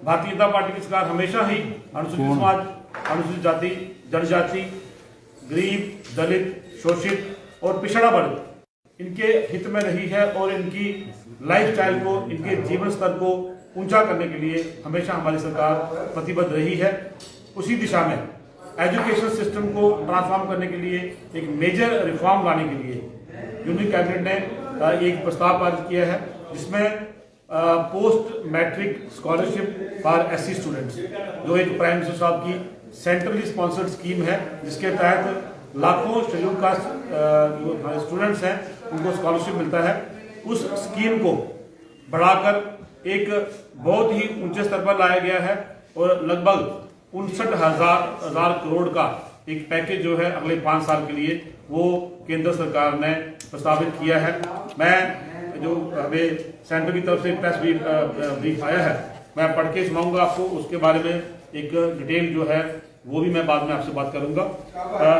Bharatiya Janata party की सरकार हमेशा ही अनुसूचित समाज, अनुसूचित जाति, जनजाति, गरीब, दलित, शोषित और पिछड़ा वर्ग इनके हित में रही है और इनकी लाइफस्टाइल को, इनके जीवन स्तर को ऊंचा करने के लिए हमेशा हमारी सरकार प्रतिबद्ध रही है। उसी दिशा में एजुकेशन सिस्टम को ट्रांसफॉर्म करने के लिए, एक मेजर रिफॉर्म लाने के लिए यूनियन कैबिनेट ने एक प्रस्ताव पारित किया है, जिसमें post matric scholarship for SC students, जो एक प्राइम मिनिस्टर साहब की सेंट्रली स्पॉन्सर्ड स्कीम है, जिसके तहत लाखों शेड्यूल कास्ट जो स्टूडेंट्स हैं उनको स्कॉलरशिप मिलता है। उस स्कीम को बढ़ाकर एक बहुत ही ऊंचे स्तर पर लाया गया है और लगभग 59,000 करोड़ का एक पैकेज जो है अगले 5 साल के लिए वो केंद्र सरकार ने प्रस्तावित किया है। मैं जो हमें सेंटर की तरफ से प्रेस ब्रीफ आया है, मैं पढ़ के सुनाऊंगा आपको, उसके बारे में एक डिटेल जो है वो भी मैं बाद में आपसे बात करूंगा।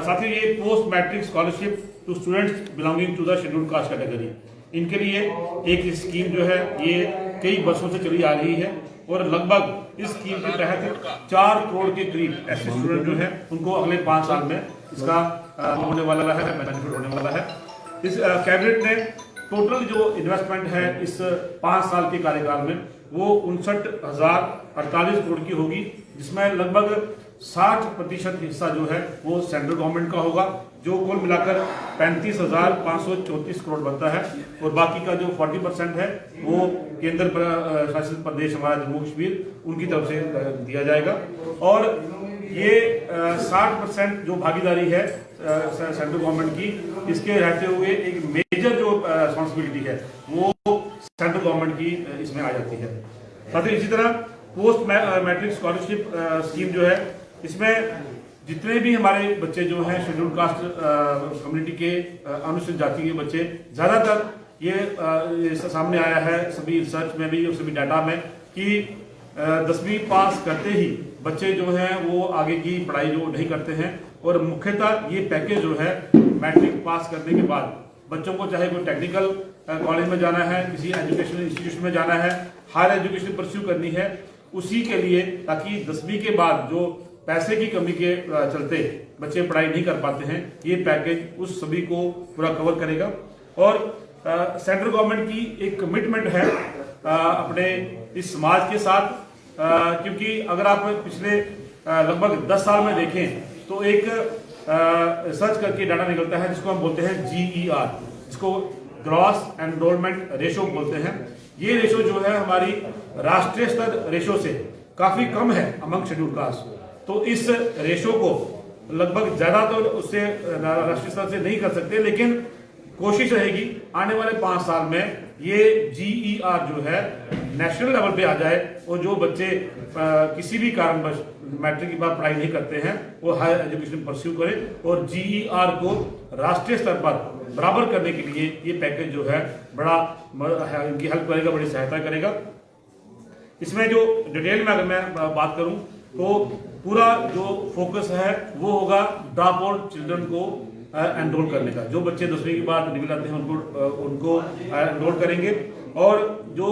साथ ही ये post matric scholarship to students belonging to the scheduled caste category, इनके लिए एक स्कीम जो है ये कई वर्षों से चली आ रही है और लगभग इस स्कीम के तहत 4 करोड़ के करीब ऐसे स्टूडेंट जो हैं उनको अगले 5 साल में इसका होने वाला है, बेनिफिट होने वाला है। इस कैबिनेट ने टोटल जो इन्वेस्टमेंट है इस 5 साल के कार्यकाल में वो 59,048 करोड़ की होगी, जिसमें लगभग 60% हिस्सा जो है वो सेंट्रल गवर्नमेंट का होगा, जो कुल मिलाकर 35,534 करोड़ बनता है और बाकी का जो 40% है वो केंद्र शासित प्रदेश हमारा जम्मू कश्मीर उनकी तरफ से दिया जाएगा। और ये 60% जो भागीदारी है सेंट्रल गवर्नमेंट की, इसके रहते हुए एक मेजर जो रिस्पॉन्सिबिलिटी है वो सेंट्रल गवर्नमेंट की इसमें आ जाती है। साथ ही इसी तरह पोस्ट मैट्रिक स्कॉलरशिप स्कीम जो है, इसमें जितने भी हमारे बच्चे जो हैं शेड्यूल कास्ट कम्युनिटी के, अनुसूचित जाति के बच्चे, ज्यादातर ये सामने आया है सभी रिसर्च में भी और सभी डाटा में कि 10वीं पास करते ही बच्चे जो हैं वो आगे की पढ़ाई जो नहीं करते हैं और मुख्यतः ये पैकेज जो है मैट्रिक पास करने के बाद बच्चों को चाहे कोई टेक्निकल कॉलेज में जाना है, किसी एजुकेशनल इंस्टीट्यूशन में जाना है, हायर एजुकेशन परस्यू करनी है, उसी के लिए, ताकि 10वीं के बाद जो पैसे की कमी के चलते बच्चे पढ़ाई नहीं कर पाते हैं, ये पैकेज उस सभी को पूरा कवर करेगा। और सेंट्रल गवर्नमेंट की एक कमिटमेंट है अपने इस समाज के साथ, क्योंकि अगर आप पिछले लगभग 10 साल में देखें तो एक सर्च करके डाटा निकलता है जिसको हम बोलते हैं GER, जिसको ग्रॉस एनरोलमेंट रेशो बोलते हैं। ये रेशो जो है हमारी राष्ट्रीय स्तर रेशो से काफी कम है अमंग शेड्यूल कास्ट, तो इस रेशो को लगभग ज्यादा तो उससे राष्ट्रीय स्तर से नहीं कर सकते, लेकिन कोशिश रहेगी आने वाले 5 साल में ये GER जो है नेशनल लेवल पे आ जाए और जो बच्चे किसी भी कारणवश मैट्रिक के बाद पढ़ाई नहीं करते हैं वो हायर एजुकेशन परस्यू करें और GER को राष्ट्रीय स्तर पर बराबर करने के लिए ये पैकेज जो है बड़ा इनकी हेल्प करेगा, बड़ी सहायता करेगा। इसमें जो डिटेल में अगर मैं बात करूं तो पूरा जो फोकस है वो होगा ड्रॉप आउट चिल्ड्रन को एनरोल करने का। जो बच्चे 10वीं के बाद डिग्री लाते हैं उनको एनरोल करेंगे और जो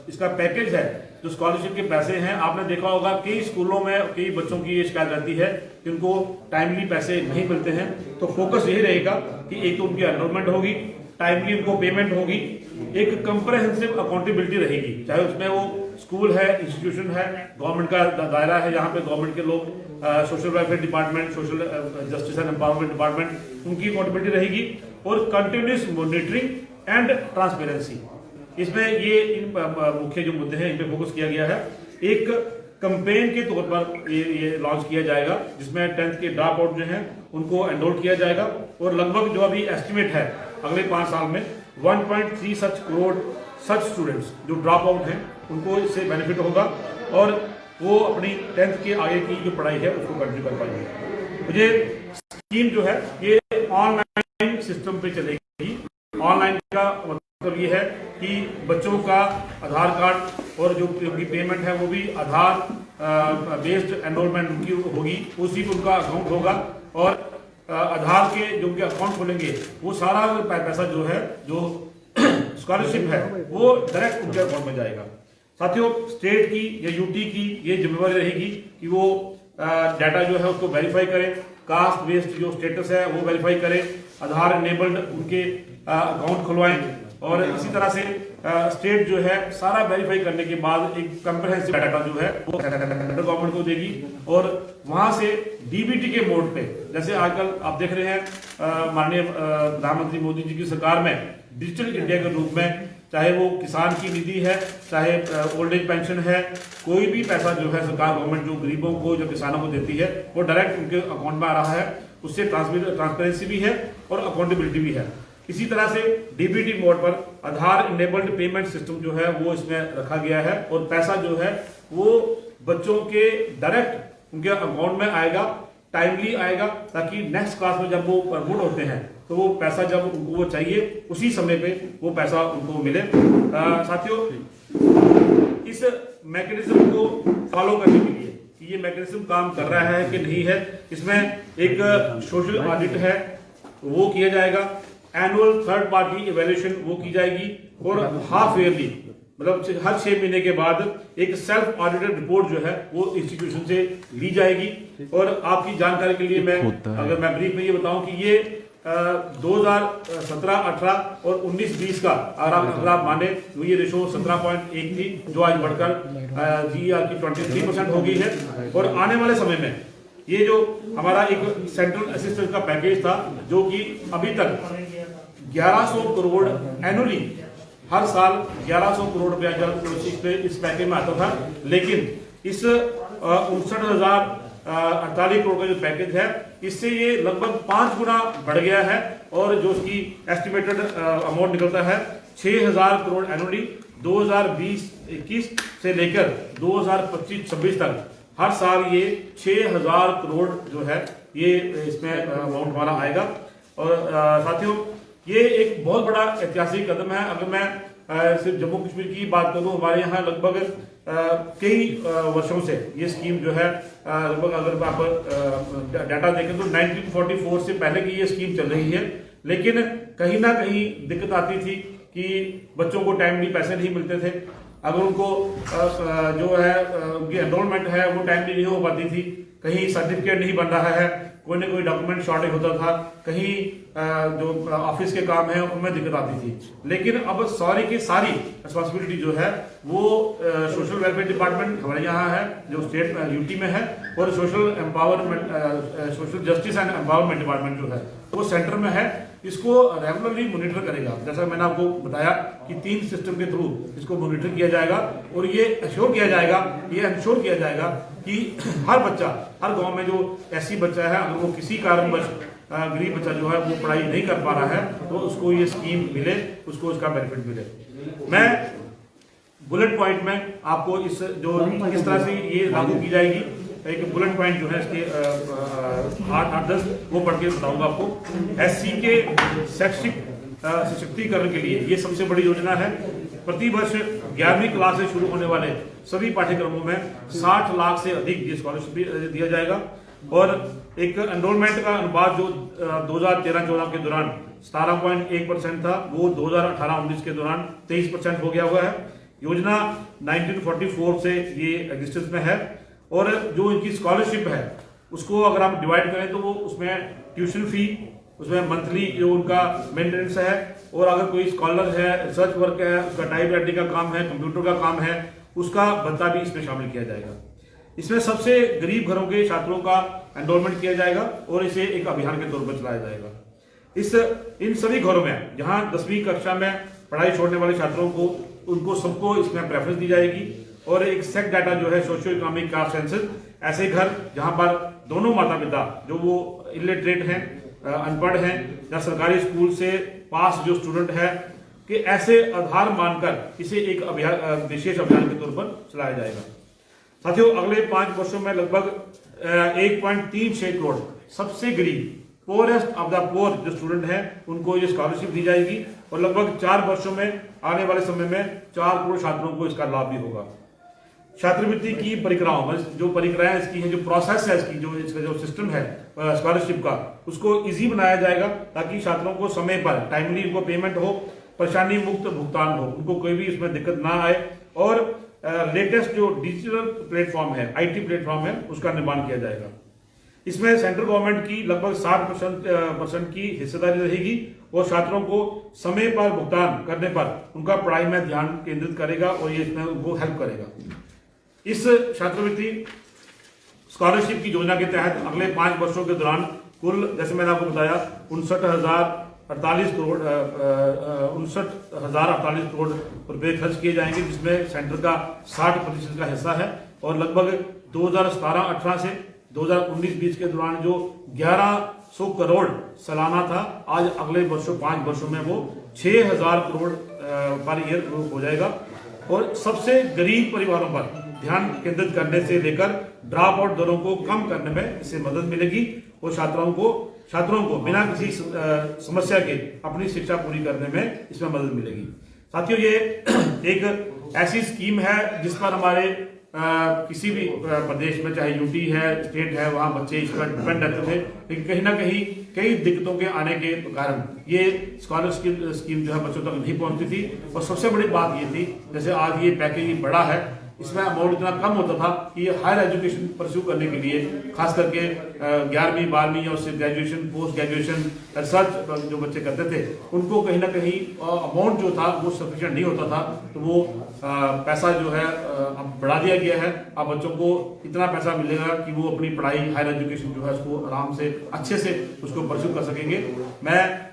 इसका पैकेज है, जो स्कॉलरशिप के पैसे हैं, आपने देखा होगा कई स्कूलों में कई बच्चों की ये शिकायत रहती है कि उनको टाइमली पैसे नहीं मिलते हैं। तो फोकस यही रहेगा कि एक तो उनकी एनरोलमेंट होगी, टाइमली उनको पेमेंट होगी, एक कंप्रहेंसिव अकाउंटेबिलिटी रहेगी, चाहे उसमें वो स्कूल है, इंस्टीट्यूशन है, गवर्नमेंट का दायरा है जहाँ पे गवर्नमेंट के लोग, social welfare department, social justice and empowerment department, उनकी अकाउंटेबिलिटी रहेगी और कंटिन्यूस मॉनिटरिंग एंड ट्रांसपेरेंसी। इसमें ये इन मुख्य जो मुद्दे हैं इन पे फोकस किया गया है। एक कैंपेन के तौर पर ये लॉन्च किया जाएगा जिसमें 10th के ड्रॉप आउट जो हैं उनको एनरोल किया जाएगा और लगभग जो अभी एस्टिमेट है अगले 5 साल में 1.3 सच करोड़ सच स्टूडेंट्स जो ड्रॉप आउट हैं उनको इससे बेनिफिट होगा और वो अपनी 10th के आगे की जो पढ़ाई है उसको कंटिन्यू कर पाएंगे। मुझे स्कीम जो है ये ऑनलाइन सिस्टम पे चलेगी। ऑनलाइन का मतलब ये है कि बच्चों का आधार कार्ड और जो उनकी पेमेंट है वो भी आधार बेस्ड एनरोलमेंट उनकी होगी, उसी पर उनका अकाउंट होगा और आधार के जो उनके अकाउंट खोलेंगे वो सारा पैसा जो है जो स्कॉलरशिप है वो डायरेक्ट उनके अकाउंट में जाएगा। साथियों, स्टेट की या यूटी की ये जिम्मेवारी रहेगी कि वो डाटा जो है उसको वेरीफाई करें, कास्ट बेस्ड जो स्टेटस है वो वेरीफाई करें, आधार इनेबल्ड उनके अकाउंट खुलवाएं, और इसी तरह से स्टेट जो है सारा वेरीफाई करने के बाद एक कंप्रहेंसिव डाटा जो है वो सेंट्रल गवर्नमेंट को देगी, और वहां से डीबीटी के मोड पे, जैसे आजकल आप देख रहे हैं माननीय प्रधानमंत्री मोदी जी की सरकार में डिजिटल इंडिया के रूप में, चाहे वो किसान की निधि है, चाहे ओल्ड एज पेंशन है, कोई भी पैसा जो है सरकार गवर्नमेंट जो गरीबों को, जो किसानों को देती है वो डायरेक्ट उनके अकाउंट में आ रहा है। उससे ट्रांसपेरेंसी भी है और अकाउंटेबिलिटी भी है। इसी तरह से डीबीटी मोड पर आधार इनेबल्ड पेमेंट सिस्टम जो है वो इसमें रखा गया है, और पैसा जो है वो बच्चों के डायरेक्ट उनके अकाउंट में आएगा, टाइमली आएगा, ताकि नेक्स्ट क्लास में जब वो प्रमोट होते हैं तो वो पैसा जब उनको वो चाहिए उसी समय पे वो पैसा उनको मिले। साथियों, इस मैकेनिज्म को फॉलो करने के लिए कि ये मैकेनिज्म काम कर रहा है कि नहीं है, इसमें एक सोशल ऑडिट है वो किया जाएगा, एनुअल थर्ड पार्टी इवैल्यूएशन वो की जाएगी, और हाफ ईयरली मतलब हर 6 महीने के बाद एक सेल्फ ऑडिटेड रिपोर्ट जो है वो इंस्टीट्यूशन से ली जाएगी। और आपकी जानकारी के लिए अगर मैं ब्रीफ में ये बताऊं कि ये 2017-18 और 19-20 का अगर आप माने तो ये रेशो 17.1 थी, जो आज बढ़कर जीईआर की 23% हो गई है। और आने वाले समय में ये जो हमारा एक सेंट्रल असिस्टेंस का पैकेज था, जो कि अभी तक 1100 करोड़ एनुअली, हर साल 1100 करोड़ रुपया इस पैकेज में आता था, लेकिन इस 59,048 करोड़ का जो पैकेज है, इससे ये लगभग 5 गुना बढ़ गया है, और जो उसकी एस्टिमेटेड अमाउंट निकलता है 6,000 करोड़ एनुअली 2020-21 से लेकर 2025-26 तक हर साल ये 6,000 करोड़ जो है ये इसमें अमाउंट हमारा आएगा। और साथियों, ये एक बहुत बड़ा ऐतिहासिक कदम है। अगर मैं सिर्फ जम्मू कश्मीर की बात करूं, हमारे यहाँ लगभग कई वर्षों से ये स्कीम जो है लगभग, अगर आप डाटा देखें तो 1944 से पहले की ये स्कीम चल रही है, लेकिन कहीं ना कहीं दिक्कत आती थी कि बच्चों को टाइमली पैसे नहीं मिलते थे, अगर उनको जो है उनकी एनरोलमेंट है वो टाइमली नहीं हो पाती थी, कहीं सर्टिफिकेट नहीं बन रहा है, कोई ना कोई डॉक्यूमेंट शॉर्टेज होता था, कहीं जो ऑफिस के काम है उनमें दिक्कत आती थी। लेकिन अब सारी की सारी रिस्पॉन्सिबिलिटी जो है वो सोशल वेलफेयर डिपार्टमेंट हमारे यहाँ है, जो स्टेट यूटी में है, और social empowerment, social justice and empowerment department जो है वो सेंटर में है। इसको रेगुलरली मॉनिटर करेगा, जैसा मैंने आपको बताया कि 3 सिस्टम के थ्रू इसको मॉनिटर किया जाएगा, और ये इंश्योर किया जाएगा कि हर बच्चा, हर गांव में जो ऐसी बच्चा है, अगर वो किसी कारणवश गरीब बच्चा जो है वो पढ़ाई नहीं कर पा रहा है, तो उसको ये स्कीम मिले, उसको उसका बेनिफिट मिले। मैं बुलेट पॉइंट में आपको इस जो किस तरह से ये लागू की जाएगी, एक बुलेट पॉइंट जो है इसके 8-10 वो पढ़ के बताऊंगा आपको। एससी के शैक्षिक सशक्तिकरण के लिए ये सबसे बड़ी योजना है। प्रति वर्ष 11वीं क्लास से शुरू होने वाले सभी पाठ्यक्रमों में 60 लाख से अधिक ये स्कॉलरशिप दिया जाएगा, और एक एनरोलमेंट का अनुपात जो 2013-14 के दौरान 17.1% था, वो 2018-19 के दौरान 23% हो गया हुआ है। योजना 1944 से ये एग्जिस्टेंस में है, और जो इनकी स्कॉलरशिप है उसको अगर हम डिवाइड करें तो वो उसमें ट्यूशन फी, उसमें मंथली जो उनका मेंटेनेंस है, और अगर कोई स्कॉलर है, रिसर्च वर्क है, उसका टाइप राइटिंग का काम है, कंप्यूटर का काम है, उसका भत्ता भी इसमें शामिल किया जाएगा। इसमें सबसे गरीब घरों के छात्रों का एनरोलमेंट किया जाएगा, और इसे एक अभियान के तौर पर चलाया जाएगा। इन सभी घरों में जहां 10वीं कक्षा में पढ़ाई छोड़ने वाले छात्रों को, उनको सबको इसमें प्रेफरेंस दी जाएगी, और एक सेक्ट डाटा जो है सोशियो इकोनॉमिक कास्ट सेंसस, ऐसे घर जहां पर दोनों माता पिता जो वो इलिटरेट हैं, अनपढ़ हैं, या सरकारी स्कूल से पास जो स्टूडेंट है, कि ऐसे आधार मानकर इसे एक अभियान, विशेष अभियान के तौर पर चलाया जाएगा। साथियों, अगले 5 वर्षों में लगभग 1.36 करोड़ सबसे गरीब, पोरेस्ट ऑफ द पोर जो स्टूडेंट हैं, उनको ये स्कॉलरशिप दी जाएगी, और लगभग 4 वर्षों में, आने वाले समय में 4 करोड़ छात्रों को इसका लाभ भी होगा। छात्रवृत्ति की परिक्राओं, जो परिक्राएं इसकी है, जो प्रोसेस है इसकी, जो इसका जो सिस्टम है स्कॉलरशिप का, उसको इजी बनाया जाएगा, ताकि छात्रों को समय पर टाइमली उनको पेमेंट हो, परेशानी मुक्त भुगतान हो, उनको कोई भी इसमें दिक्कत ना आए। और लेटेस्ट जो डिजिटल प्लेटफॉर्म है, आईटी प्लेटफॉर्म है, उसका निर्माण किया जाएगा। इसमें सेंट्रल गवर्नमेंट की लगभग 60% की हिस्सेदारी रहेगी और छात्रों को समय पर भुगतान करने पर उनका पढ़ाई में ध्यान केंद्रित करेगा और ये इसमें उनको हेल्प करेगा। इस छात्रवृत्ति स्कॉलरशिप की योजना के तहत अगले 5 वर्षों के दौरान कुल, जैसे मैंने आपको बताया, 59,048 करोड़ रुपए खर्च किए जाएंगे, जिसमें सेंटर का 60% का हिस्सा है और लगभग 2017-18 से 2019-20 के दौरान जो 1100 करोड़ सालाना था, आज अगले 5 वर्षों में वो 6000 करोड़ पर ईयर हो जाएगा। और सबसे गरीब परिवारों पर ध्यान केंद्रित करने से लेकर ड्रॉप आउट दरों को कम करने में इससे मदद मिलेगी और छात्रों को बिना किसी समस्या के अपनी शिक्षा पूरी करने में इसमें मदद मिलेगी। साथियों, ये एक ऐसी स्कीम है जिस पर हमारे किसी भी प्रदेश में, चाहे यूटी है, स्टेट है, वहां बच्चे इस पर डिपेंड रहते थे, लेकिन कहीं ना कहीं कई दिक्कतों के आने के कारण ये स्कॉलरशिप स्कीम जो है बच्चों तक नहीं पहुंचती थी। और सबसे बड़ी बात ये थी, जैसे आज ये पैकेज बड़ा है, इसमें अमाउंट इतना कम होता था कि हायर एजुकेशन परस्यू करने के लिए, खास करके 11वीं 12वीं और उससे ग्रेजुएशन, पोस्ट ग्रेजुएशन, रिसर्च जो बच्चे करते थे, उनको कहीं ना कहीं अमाउंट जो था वो सफिशिएंट नहीं होता था। तो वो पैसा जो है अब बढ़ा दिया गया है। अब बच्चों को इतना पैसा मिलेगा कि वो अपनी पढ़ाई, हायर एजुकेशन जो है उसको आराम से, अच्छे से उसको परस्यू कर सकेंगे।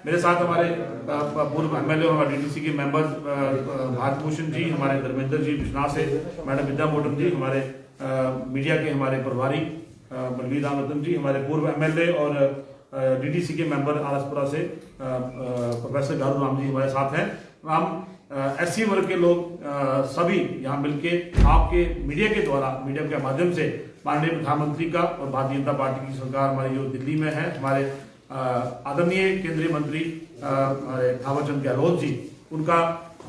मेरे साथ हमारे पूर्व एमएलए और हमारे डीटीसी के मेंबर्स भारत भूषण जी, हमारे धर्मेंद्र जी बिश्नाह से, मैडम विद्या मोटम जी, हमारे मीडिया के हमारे प्रभारी बलवीर राम रतन जी, हमारे पूर्व एमएलए और डीटीसी के मेंबर आरसपुरा से प्रोफेसर गारू राम जी हमारे साथ हैं। हम एससी वर्ग के लोग सभी यहाँ मिलके आपके मीडिया के द्वारा, मीडिया के माध्यम से माननीय प्रधानमंत्री का और भारतीय जनता पार्टी की सरकार हमारी जो दिल्ली में है, हमारे आदरणीय केंद्रीय मंत्री हमारे थावरचंद गहलोत जी, उनका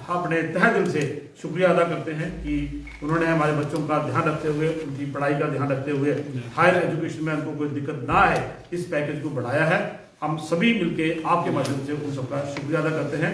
अपने तहे दिल से शुक्रिया अदा करते हैं कि उन्होंने हमारे बच्चों का ध्यान रखते हुए, उनकी पढ़ाई का ध्यान रखते हुए, हायर एजुकेशन में उनको कोई दिक्कत ना आए, इस पैकेज को बढ़ाया है। हम सभी मिलके आपके माध्यम से उन सबका शुक्रिया अदा करते हैं।